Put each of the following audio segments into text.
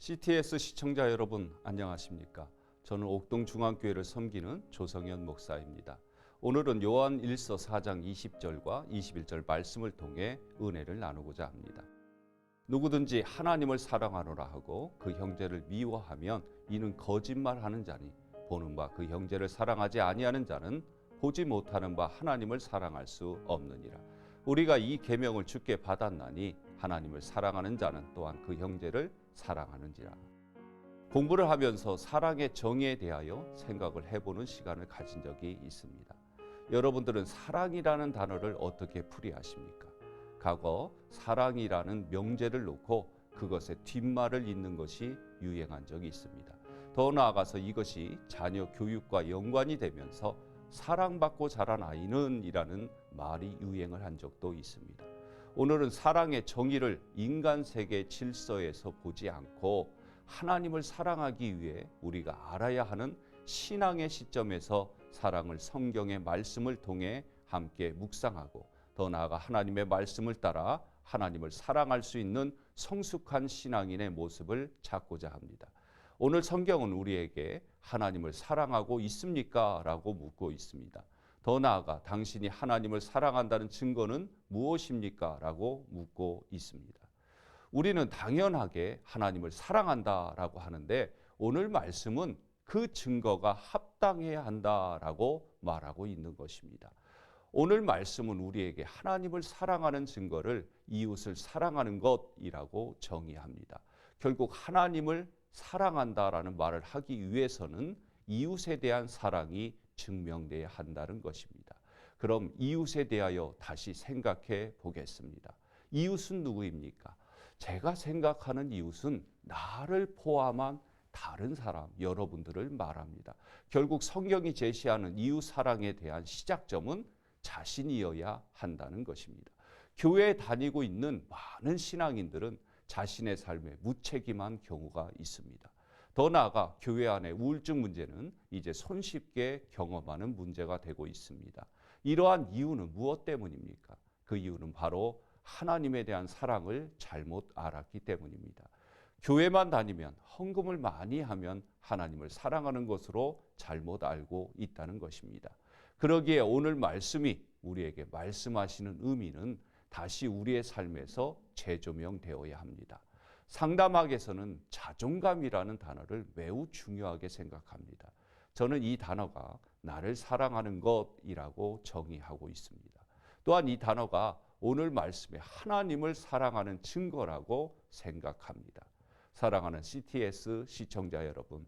CTS 시청자 여러분 안녕하십니까? 저는 옥동중앙교회를 섬기는 조성현 목사입니다. 오늘은 요한 1서 4장 20절과 21절 말씀을 통해 은혜를 나누고자 합니다. 누구든지 하나님을 사랑하노라 하고 그 형제를 미워하면 이는 거짓말하는 자니 보는 바 그 형제를 사랑하지 아니하는 자는 보지 못하는 바 하나님을 사랑할 수 없느니라. 우리가 이 계명을 주께 받았나니 하나님을 사랑하는 자는 또한 그 형제를 사랑하는지라. 공부를 하면서 사랑의 정의에 대하여 생각을 해보는 시간을 가진 적이 있습니다. 여러분들은 사랑이라는 단어를 어떻게 풀이하십니까? 과거 사랑이라는 명제를 놓고 그것의 뒷말을 잇는 것이 유행한 적이 있습니다. 더 나아가서 이것이 자녀 교육과 연관이 되면서 사랑받고 자란 아이는 이라는 말이 유행을 한 적도 있습니다. 오늘은 사랑의 정의를 인간 세계 질서에서 보지 않고 하나님을 사랑하기 위해 우리가 알아야 하는 신앙의 시점에서 사랑을 성경의 말씀을 통해 함께 묵상하고 더 나아가 하나님의 말씀을 따라 하나님을 사랑할 수 있는 성숙한 신앙인의 모습을 찾고자 합니다. 오늘 성경은 우리에게 하나님을 사랑하고 있습니까? 라고 묻고 있습니다. 더 나아가 당신이 하나님을 사랑한다는 증거는 무엇입니까? 라고 묻고 있습니다. 우리는 당연하게 하나님을 사랑한다라고 하는데 오늘 말씀은 그 증거가 합당해야 한다라고 말하고 있는 것입니다. 오늘 말씀은 우리에게 하나님을 사랑하는 증거를 이웃을 사랑하는 것이라고 정의합니다. 결국 하나님을 사랑한다라는 말을 하기 위해서는 이웃에 대한 사랑이 증명돼야 한다는 것입니다. 그럼 이웃에 대하여 다시 생각해 보겠습니다. 이웃은 누구입니까? 제가 생각하는 이웃은 나를 포함한 다른 사람, 여러분들을 말합니다. 결국 성경이 제시하는 이웃 사랑에 대한 시작점은 자신이어야 한다는 것입니다. 교회에 다니고 있는 많은 신앙인들은 자신의 삶에 무책임한 경우가 있습니다. 더 나아가 교회 안의 우울증 문제는 이제 손쉽게 경험하는 문제가 되고 있습니다. 이러한 이유는 무엇 때문입니까? 그 이유는 바로 하나님에 대한 사랑을 잘못 알았기 때문입니다. 교회만 다니면 헌금을 많이 하면 하나님을 사랑하는 것으로 잘못 알고 있다는 것입니다. 그러기에 오늘 말씀이 우리에게 말씀하시는 의미는 다시 우리의 삶에서 재조명되어야 합니다. 상담학에서는 자존감이라는 단어를 매우 중요하게 생각합니다. 저는 이 단어가 나를 사랑하는 것이라고 정의하고 있습니다. 또한 이 단어가 오늘 말씀에 하나님을 사랑하는 증거라고 생각합니다. 사랑하는 CTS 시청자 여러분,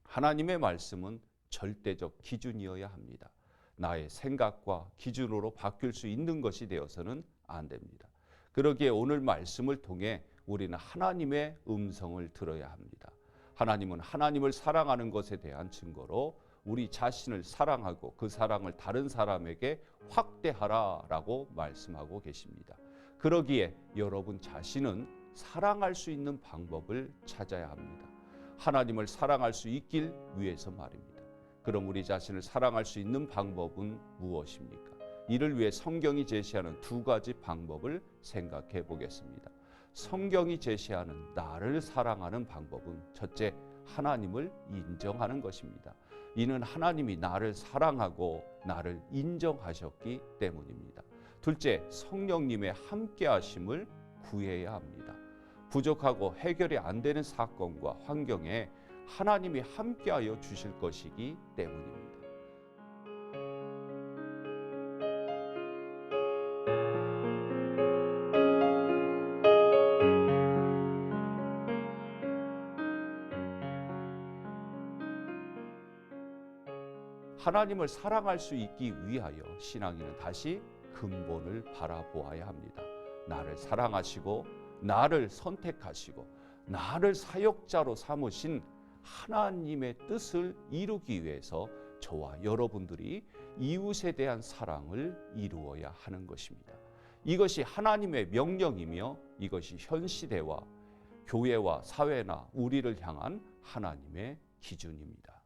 하나님의 말씀은 절대적 기준이어야 합니다. 나의 생각과 기준으로 바뀔 수 있는 것이 되어서는 안 됩니다. 그러기에 오늘 말씀을 통해 우리는 하나님의 음성을 들어야 합니다. 하나님은 하나님을 사랑하는 것에 대한 증거로 우리 자신을 사랑하고 그 사랑을 다른 사람에게 확대하라라고 말씀하고 계십니다. 그러기에 여러분 자신은 사랑할 수 있는 방법을 찾아야 합니다. 하나님을 사랑할 수 있길 위해서 말입니다. 그럼 우리 자신을 사랑할 수 있는 방법은 무엇입니까? 이를 위해 성경이 제시하는 두 가지 방법을 생각해 보겠습니다. 성경이 제시하는 나를 사랑하는 방법은 첫째, 하나님을 인정하는 것입니다. 이는 하나님이 나를 사랑하고 나를 인정하셨기 때문입니다. 둘째, 성령님의 함께하심을 구해야 합니다. 부족하고 해결이 안 되는 사건과 환경에 하나님이 함께하여 주실 것이기 때문입니다. 하나님을 사랑할 수 있기 위하여 신앙인은 다시 근본을 바라보아야 합니다. 나를 사랑하시고 나를 선택하시고 나를 사역자로 삼으신 하나님의 뜻을 이루기 위해서 저와 여러분들이 이웃에 대한 사랑을 이루어야 하는 것입니다. 이것이 하나님의 명령이며 이것이 현 시대와 교회와 사회나 우리를 향한 하나님의 기준입니다.